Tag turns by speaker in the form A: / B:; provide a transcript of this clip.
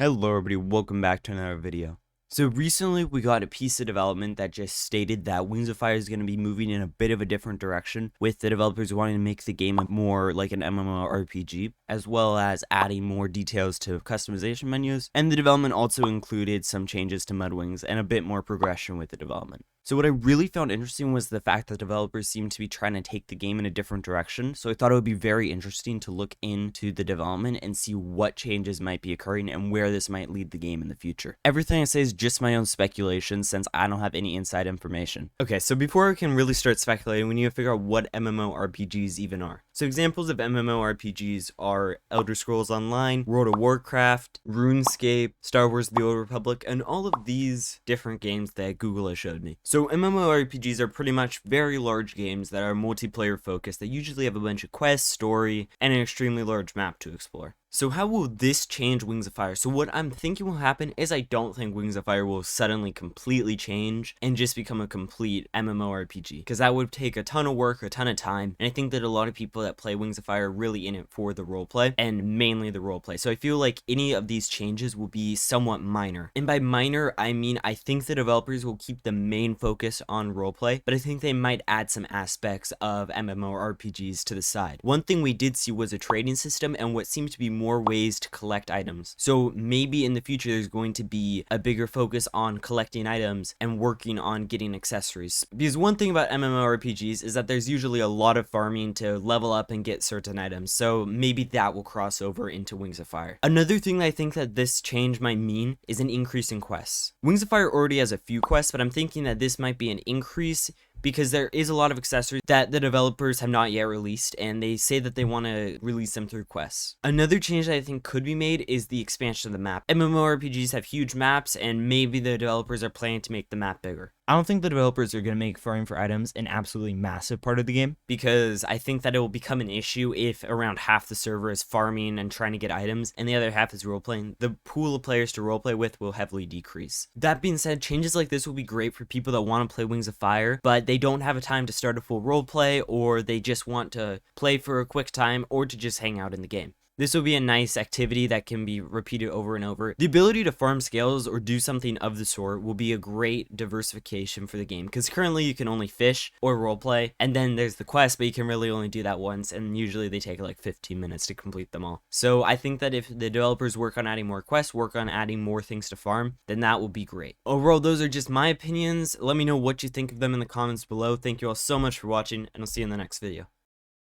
A: Hello everybody, welcome back to another video. So recently we got a piece of development that just stated that Wings of Fire is going to be moving in a bit of a different direction, with the developers wanting to make the game more like an MMORPG, as well as adding more details to customization menus, and the development also included some changes to Mudwings and a bit more progression with the development. So what I really found interesting was the fact that developers seem to be trying to take the game in a different direction, so I thought it would be very interesting to look into the development and see what changes might be occurring and where this might lead the game in the future. Everything I say is just my own speculation since I don't have any inside information. Okay, so before we can really start speculating, we need to figure out what MMORPGs even are. So examples of MMORPGs are Elder Scrolls Online, World of Warcraft, RuneScape, Star Wars The Old Republic, and all of these different games that Google has showed me. So MMORPGs are pretty much very large games that are multiplayer focused that usually have a bunch of quests, story, and an extremely large map to explore. So how will this change Wings of Fire? So what I'm thinking will happen is I don't think Wings of Fire will suddenly completely change and just become a complete MMORPG, because that would take a ton of work, a ton of time, and I think that a lot of people that play Wings of Fire are really in it for the roleplay, and mainly the roleplay. So I feel like any of these changes will be somewhat minor. And by minor, I mean I think the developers will keep the main focus on roleplay, but I think they might add some aspects of MMORPGs to the side. One thing we did see was a trading system and what seems to be more ways to collect items. So maybe in the future there's going to be a bigger focus on collecting items and working on getting accessories. Because one thing about MMORPGs is that there's usually a lot of farming to level up and get certain items. So maybe that will cross over into Wings of Fire. Another thing that I think that this change might mean is an increase in quests. Wings of Fire already has a few quests, but I'm thinking that this might be an increase because there is a lot of accessories that the developers have not yet released, and they say that they want to release them through quests. Another change that I think could be made is the expansion of the map. MMORPGs have huge maps, and maybe the developers are planning to make the map bigger.
B: I don't think the developers are going to make farming for items an absolutely massive part of the game,
A: because I think that it will become an issue if around half the server is farming and trying to get items, and the other half is roleplaying. The pool of players to roleplay with will heavily decrease. That being said, changes like this will be great for people that want to play Wings of Fire, but they don't have a time to start a full roleplay, or they just want to play for a quick time, or to just hang out in the game. This will be a nice activity that can be repeated over and over. The ability to farm scales or do something of the sort will be a great diversification for the game, because currently you can only fish or roleplay, and then there's the quest, but you can really only do that once, and usually they take like 15 minutes to complete them all. So I think that if the developers work on adding more quests, work on adding more things to farm, then that will be great. Overall, those are just my opinions. Let me know what you think of them in the comments below. Thank you all so much for watching, and I'll see you in the next video.